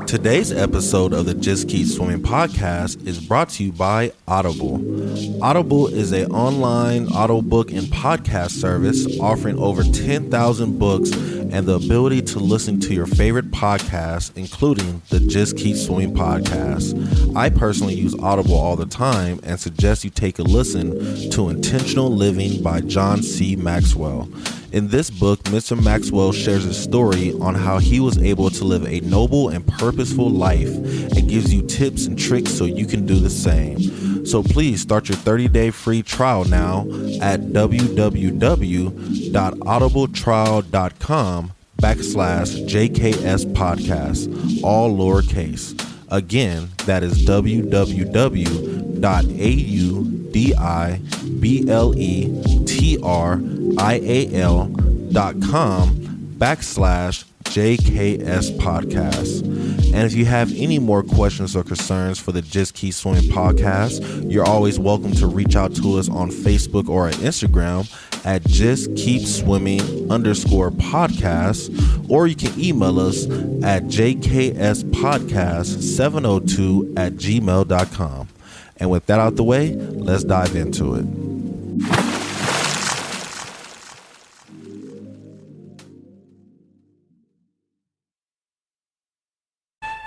Today's episode of the Just Keep Swimming podcast is brought to you by Audible. Audible is an online audiobook and podcast service offering over 10,000 books and the ability to listen to your favorite podcasts, including the Just Keep Swimming podcast. I personally use Audible all the time and suggest you take a listen to Intentional Living by John C. Maxwell. In this book, Mr. Maxwell shares his story on how he was able to live a noble and purposeful life and gives you tips and tricks so you can do the same. So please start your 30-day free trial now at www.audibletrial.com/JKS podcast, all lowercase. Again, that is www.audibletrial.com/JKS podcast. And if you have any more questions or concerns for the Just Keep Swimming podcast, you're always welcome to reach out to us on Facebook or at Instagram at justkeepswimming_podcast, or you can email us at jkspodcast702@gmail.com. And with that out the way, let's dive into it.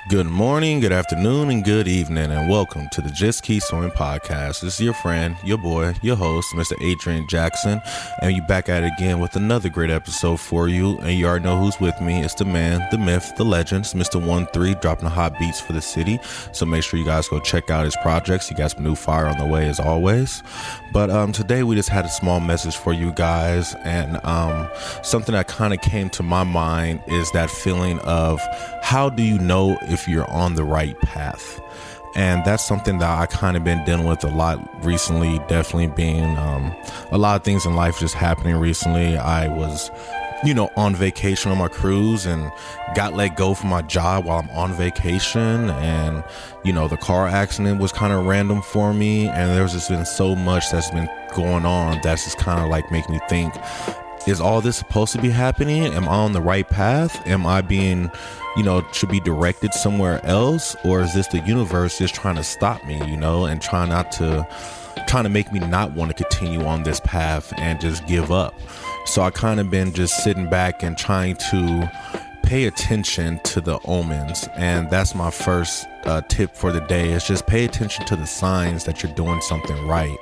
Good morning, good afternoon, and good evening, and welcome to the Just Keep Swimming podcast. This is your friend, your boy, your host, Mr. Adrian Jackson, and you back at it again with another great episode for you. And you already know who's with me. It's the man, the myth, the legend, it's Mr. 1-3, dropping the hot beats for the city. So make sure you guys go check out his projects. He got some new fire on the way as always. But today we just had a small message for you guys, and something that kind of came to my mind is that feeling of how do you know if you're on the right path? And that's something that I kind of been dealing with a lot recently, definitely being a lot of things in life just happening recently. I was on vacation on my cruise and got let go from my job while I'm on vacation, and the car accident was kind of random for me, and there's just been so much that's been going on that's just kind of like make me think, is all this supposed to be happening? Am I on the right path? Am I being should be directed somewhere else, or is this the universe just trying to stop me, and trying to make me not want to continue on this path and just give up? So I kind of been just sitting back and trying to pay attention to the omens, and that's my first tip for the day. Is just pay attention to the signs that you're doing something right.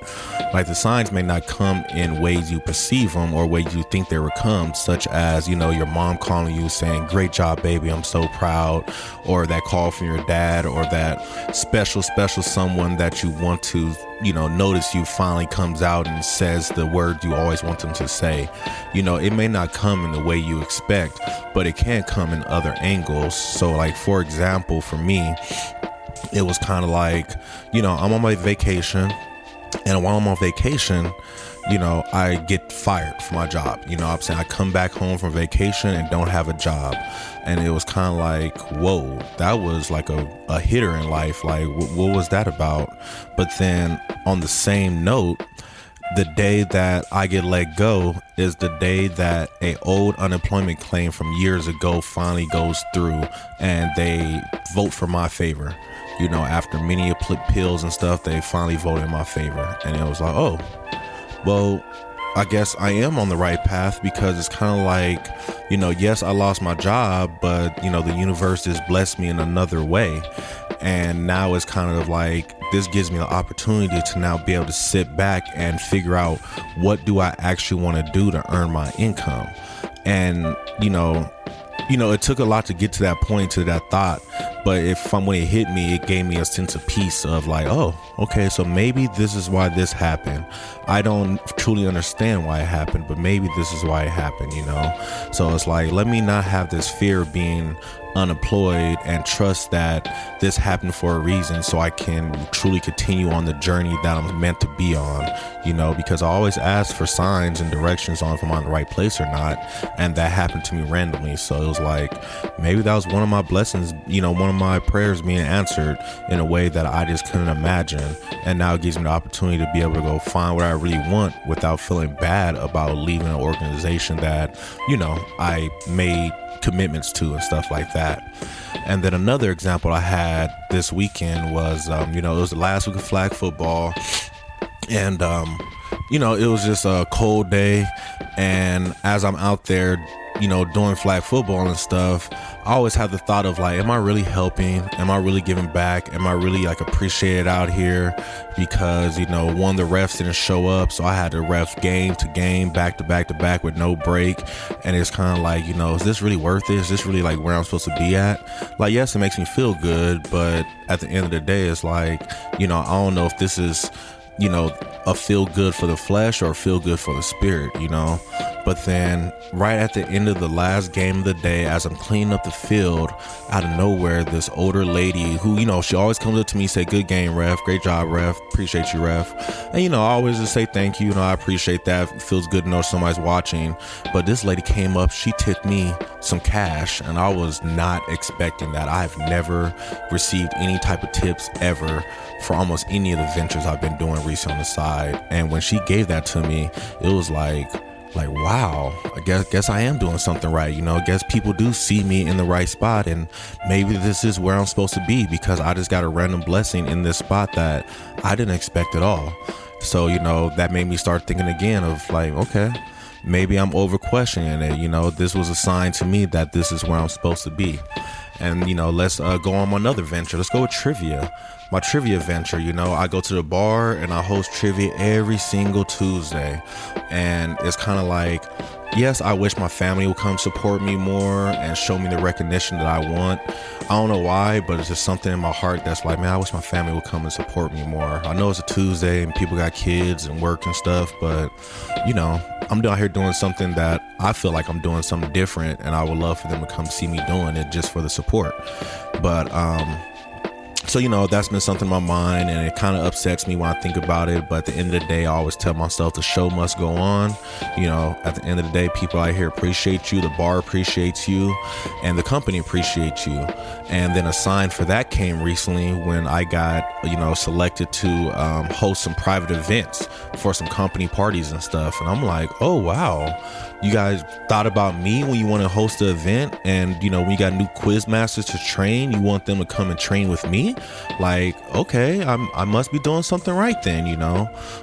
Like, the signs may not come in ways you perceive them or ways you think they would come, such as your mom calling you saying, "Great job, baby, I'm so proud," or that call from your dad, or that special someone that you want to notice you finally comes out and says the word you always want them to say. It may not come in the way you expect, but it can come in other angles. So, like, for example, for me, it was kind of like, I'm on my vacation, and while I'm on vacation, I get fired from my job. I'm saying I come back home from vacation and don't have a job. And it was kind of like, whoa, that was like a hitter in life. Like, what was that about? But then on the same note, the day that I get let go is the day that a old unemployment claim from years ago finally goes through, and they vote for my favor. After many appeals and stuff, they finally voted in my favor. And it was like, oh, well, I guess I am on the right path, because it's kind of like, yes, I lost my job, but, the universe has blessed me in another way. And now it's kind of like, this gives me the opportunity to now be able to sit back and figure out, what do I actually want to do to earn my income? And, it took a lot to get to that point, to that thought. But when it hit me, it gave me a sense of peace of like, oh, okay, so maybe this is why this happened. I don't truly understand why it happened, but maybe this is why it happened, So it's like, let me not have this fear of being unemployed and trust that this happened for a reason, so I can truly continue on the journey that I'm meant to be on, because I always ask for signs and directions on if I'm on the right place or not, and that happened to me randomly. So it was like, maybe that was one of my blessings, one of my prayers being answered in a way that I just couldn't imagine. And now it gives me the opportunity to be able to go find what I really want without feeling bad about leaving an organization that, I made commitments to and stuff like that. And then another example I had this weekend was, it was the last week of flag football, and it was just a cold day, and as I'm out there, doing flag football and stuff, I always have the thought of like, am I really helping? Am I really giving back? Am I really like appreciated out here? Because, one, the refs didn't show up, so I had to ref game to game, back to back to back with no break. And it's kind of like, is this really worth it? Is this really like where I'm supposed to be at? Like, yes, it makes me feel good, but at the end of the day, it's like, I don't know if this is, a feel good for the flesh or a feel good for the spirit, But then right at the end of the last game of the day, as I'm cleaning up the field, out of nowhere, this older lady who, she always comes up to me, say, good game, ref. Great job, ref. Appreciate you, ref. And, I always just say thank you. I appreciate that. It feels good to know somebody's watching. But this lady came up, she tipped me some cash, and I was not expecting that. I've never received any type of tips ever for almost any of the ventures I've been doing recently on the side. And when she gave that to me, it was like, wow, I guess I am doing something right. I guess people do see me in the right spot, and maybe this is where I'm supposed to be, because I just got a random blessing in this spot that I didn't expect at all. So, that made me start thinking again of like, okay, maybe I'm over questioning it. This was a sign to me that this is where I'm supposed to be. And, let's go on another venture. Let's go with trivia. My trivia venture, I go to the bar and I host trivia every single Tuesday. And it's kind of like, yes, I wish my family would come support me more and show me the recognition that I want. I don't know why, but it's just something in my heart that's like, man, I wish my family would come and support me more. I know it's a Tuesday and people got kids and work and stuff, but, I'm down here doing something that I feel like I'm doing something different, and I would love for them to come see me doing it just for the support. But, so, that's been something in my mind, and it kind of upsets me when I think about it. But at the end of the day, I always tell myself the show must go on. At the end of the day, people out here appreciate you. The bar appreciates you, and the company appreciates you. And then a sign for that came recently when I got, selected to host some private events for some company parties and stuff. And I'm like, oh, wow. You guys thought about me when you want to host the event, and when you got new quiz masters to train, you want them to come and train with me. Like, okay, I must be doing something right then,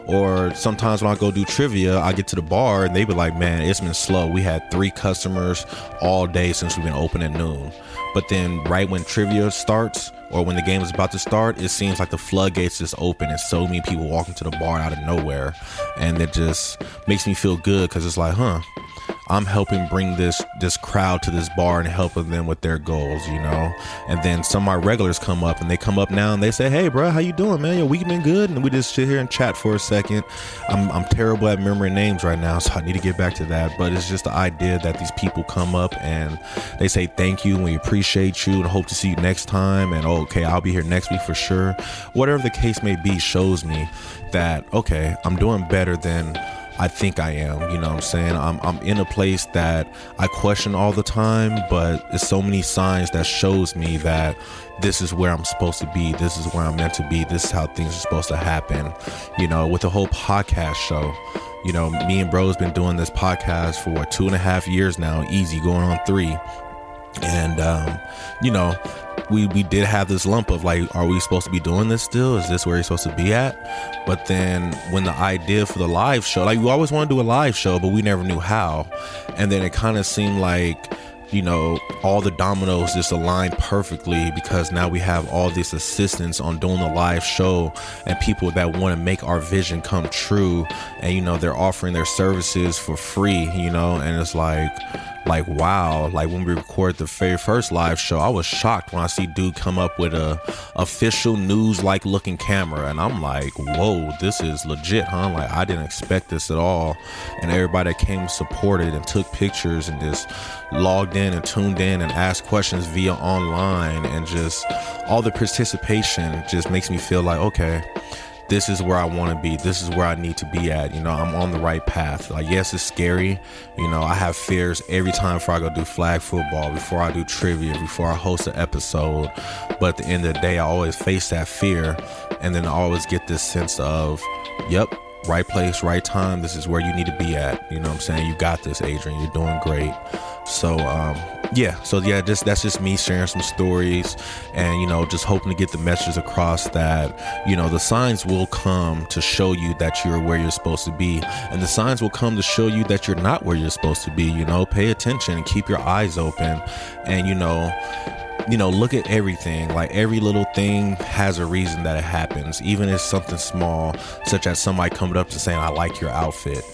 Or sometimes when I go do trivia, I get to the bar and they be like, man, it's been slow. We had 3 customers all day since we've been open at noon. But then right when trivia starts, or when the game is about to start, it seems like the floodgates just open and so many people walk into the bar out of nowhere. And it just makes me feel good, because it's like, I'm helping bring this crowd to this bar and helping them with their goals, And then some of my regulars come up, and they come up now and they say, hey, bro, how you doing, man? Your week been good? And we just sit here and chat for a second. I'm terrible at remembering names right now, so I need to get back to that. But it's just the idea that these people come up and they say thank you, and we appreciate you, and hope to see you next time. And okay, I'll be here next week for sure. Whatever the case may be, shows me that, okay, I'm doing better than I think I am. You know what I'm saying? I'm in a place that I question all the time, but there's so many signs that shows me that this is where I'm supposed to be. This is where I'm meant to be. This is how things are supposed to happen. With the whole podcast show, me and bro's been doing this podcast for 2.5 years now, easy, going on 3. And, we did have this lump of like, are we supposed to be doing this still? Is this where you're supposed to be at? But then when the idea for the live show, like we always want to do a live show, but we never knew how. And then it kind of seemed like, all the dominoes just aligned perfectly, because now we have all this assistance on doing the live show and people that want to make our vision come true. And, they're offering their services for free, and it's like, wow, like when we recorded the very first live show, I was shocked when I see dude come up with a official news like looking camera. And I'm like, whoa, this is legit, huh? Like, I didn't expect this at all. And everybody that came supported and took pictures and just logged in and tuned in and asked questions via online, and just all the participation just makes me feel like, okay, this is where I want to be. This is where I need to be at. I'm on the right path. Like, yes, it's scary. I have fears every time before I go do flag football, before I do trivia, before I host an episode. But at the end of the day, I always face that fear. And then I always get this sense of, yep, right place, right time. This is where you need to be at. You know what I'm saying? You got this, Adrian. You're doing great. So, that's just me sharing some stories, and just hoping to get the message across that the signs will come to show you that you're where you're supposed to be, and the signs will come to show you that you're not where you're supposed to be. Pay attention and keep your eyes open, and look at everything. Like, every little thing has a reason that it happens, even if something small, such as somebody coming up to saying, I like your outfit.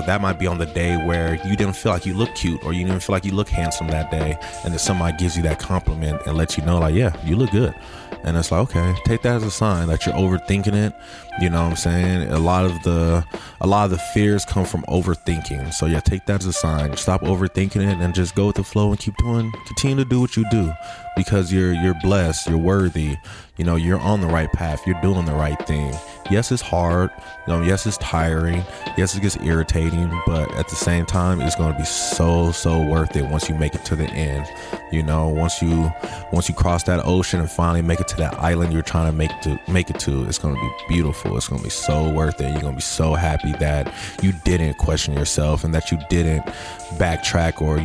That might be on the day where you didn't feel like you look cute, or you didn't feel like you look handsome that day, and then somebody gives you that compliment and lets you know, like, yeah, you look good. And it's like, okay, take that as a sign that you're overthinking it. You know what I'm saying? A lot of the fears come from overthinking. So take that as a sign. Stop overthinking it and just go with the flow and continue to do what you do, because you're blessed, you're worthy. You're on the right path. You're doing the right thing. Yes, it's hard. Yes, it's tiring. Yes, it gets irritating, but at the same time, it's going to be so worth it once you make it to the end. Once you cross that ocean and finally make it to that island you're trying to make it to, it's going to be beautiful. It's going to be so worth it. You're going to be so happy that you didn't question yourself, and that you didn't backtrack or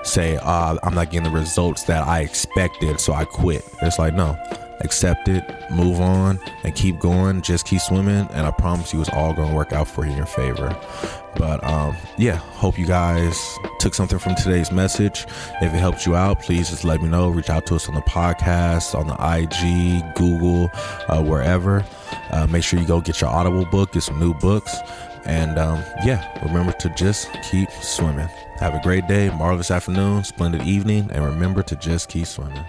say, I'm not getting the results that I expected, so I quit. It's like, no. Accept it, move on, and keep going. Just keep swimming, and I promise you it's all going to work out for you in your favor. But hope you guys took something from today's message. If it helped you out, please just let me know. Reach out to us on the podcast, on the IG, Google, wherever. Make sure you go get your Audible book, get some new books, and remember to just keep swimming. Have a great day, marvelous afternoon, splendid evening, and remember to just keep swimming.